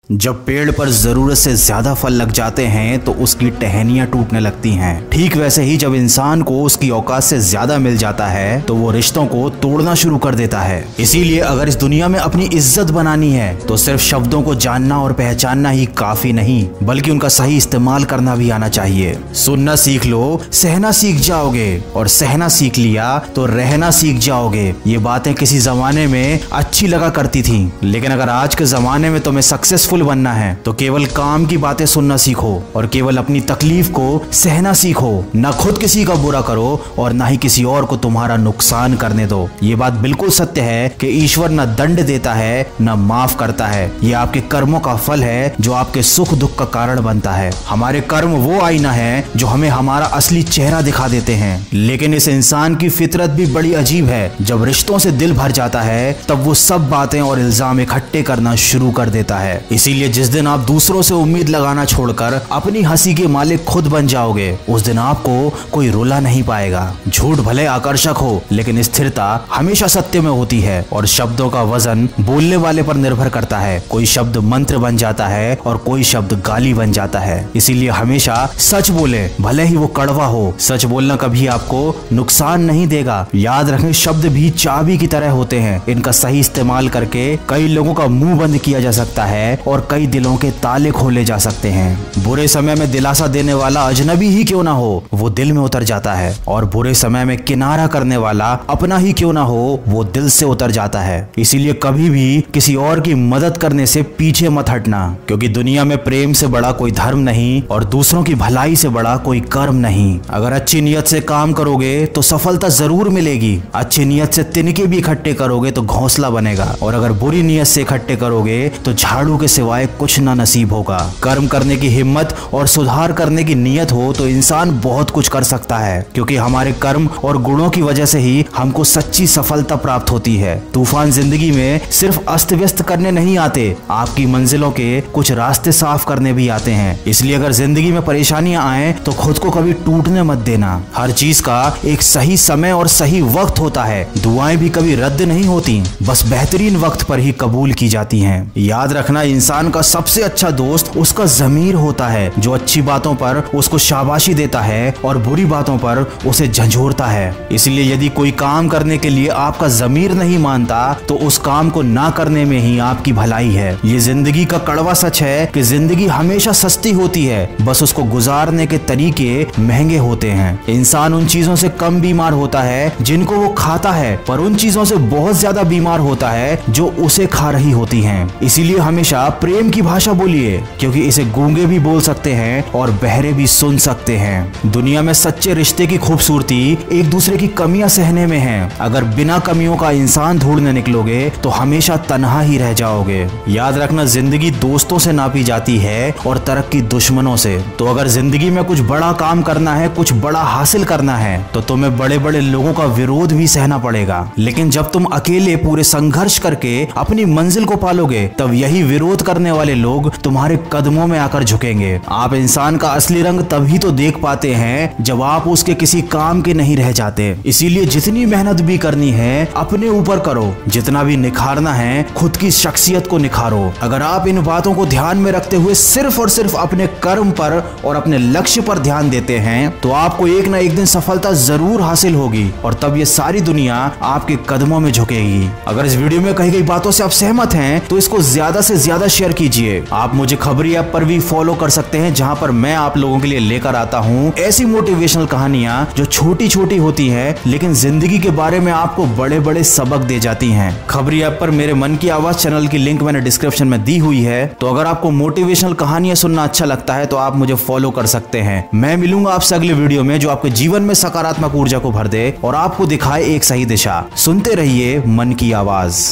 जब पेड़ पर जरूरत से ज्यादा फल लग जाते हैं तो उसकी टहनियां टूटने लगती हैं। ठीक वैसे ही जब इंसान को उसकी औकात से ज्यादा मिल जाता है तो वो रिश्तों को तोड़ना शुरू कर देता है। इसीलिए अगर इस दुनिया में अपनी इज्जत बनानी है तो सिर्फ शब्दों को जानना और पहचानना ही काफी नहीं, बल्कि उनका सही इस्तेमाल करना भी आना चाहिए। सुनना सीख लो, सहना सीख जाओगे, और सहना सीख लिया तो रहना सीख जाओगे। ये बातें किसी जमाने में अच्छी लगा करती थी, लेकिन अगर आज के जमाने में तुम्हें सक्सेसफुल बनना है तो केवल काम की बातें सुनना सीखो और केवल अपनी तकलीफ को सहना सीखो। न खुद किसी का बुरा करो और न ही किसी और को तुम्हारा नुकसान करने दो। ये बात बिल्कुल सत्य है कि ईश्वर न दंड देता है न माफ करता है। ये आपके कर्मों का फल है जो आपके सुख दुख का कारण बनता है। हमारे कर्म वो आईना है जो हमें हमारा असली चेहरा दिखा देते हैं। लेकिन इस इंसान की फितरत भी बड़ी अजीब है। जब रिश्तों से दिल भर जाता है तब वो सब बातें और इल्जाम इकट्ठे करना शुरू कर देता है। इसीलिए जिस दिन आप दूसरों से उम्मीद लगाना छोड़कर अपनी हंसी के मालिक खुद बन जाओगे, उस दिन आपको कोई रुला नहीं पाएगा। झूठ भले आकर्षक हो, लेकिन स्थिरता हमेशा सत्य में होती है, और शब्दों का वजन बोलने वाले पर निर्भर करता है। कोई शब्द मंत्र बन जाता है और कोई शब्द गाली बन जाता है। इसीलिए हमेशा सच बोले, भले ही वो कड़वा हो। सच बोलना कभी आपको नुकसान नहीं देगा। याद रखें, शब्द भी चाबी की तरह होते हैं। इनका सही इस्तेमाल करके कई लोगों का मुंह बंद किया जा सकता है और कई दिलों के ताले खोले जा सकते हैं। बुरे समय में दिलासा देने वाला अजनबी ही क्यों ना हो, वो दिल में उतर जाता है, और बुरे समय में किनारा करने वाला अपना ही क्यों ना हो, वो दिल से उतर जाता है। इसीलिए कभी भी किसी और की मदद करने से पीछे मत हटना, क्योंकि दुनिया में प्रेम से बड़ा कोई धर्म नहीं और दूसरों की भलाई से बड़ा कोई कर्म नहीं। अगर अच्छी नियत से काम करोगे तो सफलता जरूर मिलेगी। अच्छी नियत से तिनके भी इकट्ठे करोगे तो घोंसला बनेगा, और अगर बुरी नियत से इकट्ठे करोगे तो झाड़ू के सिवाय कुछ ना नसीब होगा। कर्म करने की हिम्मत और सुधार करने की नियत हो तो इंसान बहुत कुछ कर सकता है, क्योंकि हमारे कर्म और गुणों की वजह से ही हमको सच्ची सफलता प्राप्त होती है। तूफान जिंदगी में सिर्फ अस्त व्यस्त करने नहीं आते, आपकी मंजिलों के कुछ रास्ते साफ करने भी आते हैं। इसलिए अगर जिंदगी में परेशानियां आए तो खुद को कभी टूटने मत देना। हर चीज का एक सही समय और सही वक्त होता है। दुआएं भी कभी रद्द नहीं होती, बस बेहतरीन वक्त पर ही कबूल की जाती हैं। याद रखना, इंसान का सबसे अच्छा दोस्त उसका ज़मीर होता है, जो अच्छी बातों पर उसको शाबाशी देता है और बुरी बातों पर उसे झंझोरता है। इसलिए यदि कोई काम करने के लिए आपका ज़मीर नहीं मानता तो उस काम को ना करने में ही आपकी भलाई है। ये जिंदगी का कड़वा सच है कि जिंदगी हमेशा सस्ती होती है, बस उसको गुजारने के तरीके महंगे होते हैं। इंसान उन चीजों से कम बीमार होता है जिनको वो खाता है, पर उन चीजों से बहुत ज्यादा बीमार होता है जो उसे खा रही होती हैं। इसीलिए हमेशा प्रेम की भाषा बोलिए, क्योंकि इसे गूंगे भी बोल सकते हैं और बहरे भी सुन सकते हैं। दुनिया में सच्चे रिश्ते की खूबसूरती एक दूसरे की कमियां सहने में है। अगर बिना कमियों का इंसान ढूंढने निकलोगे तो हमेशा तन्हा ही रह जाओगे। याद रखना, जिंदगी दोस्तों से नापी जाती है और तरक्की दुश्मनों से। तो अगर जिंदगी में कुछ बड़ा काम करना है, कुछ बड़ा हासिल करना है, तो तुम्हें बड़े बड़े लोगों का विरोध भी सहना पड़ेगा। लेकिन जब तुम अकेले पूरे संघर्ष करके अपनी मंजिल को पालोगे, तब यही विरोध करने वाले लोग तुम्हारे कदमों में आकर झुकेंगे। आप इंसान का असली रंग तभी तो देख पाते हैं जब आप उसके किसी काम के नहीं रह जाते। इसीलिए जितनी मेहनत भी करनी है अपने ऊपर करो, जितना भी निखारना है खुद की शख्सियत को निखारो। अगर आप इन बातों को ध्यान में रखते हुए सिर्फ और सिर्फ अपने कर्म पर और अपने लक्ष्य पर ध्यान देते हैं तो आपको एक ना एक दिन सफलता जरूर हासिल होगी, और तब ये सारी दुनिया आपके कदमों में झुकेगी। अगर इस वीडियो में कही गई बातों से आप सहमत हैं तो इसको ज्यादा से ज्यादा शेयर कीजिए। आप मुझे खबरी ऐप पर भी फॉलो कर सकते हैं, जहां पर मैं आप लोगों के लिए लेकर आता हूं ऐसी मोटिवेशनल कहानियां जो छोटी छोटी होती हैं लेकिन जिंदगी के बारे में आपको बड़े बड़े सबक दे जाती हैं। खबरी ऐप पर मेरे मन की आवाज चैनल की लिंक मैंने डिस्क्रिप्शन में दी हुई है, तो अगर आपको मोटिवेशनल कहानियां सुनना अच्छा लगता है तो आप मुझे फॉलो कर सकते हैं। मैं मिलूंगा आपसे अगले वीडियो में जो आपके जीवन में सकारात्मक ऊर्जा को भर दे और आपको दिखाए एक सही दिशा। सुनते रहिए मन की आवाज।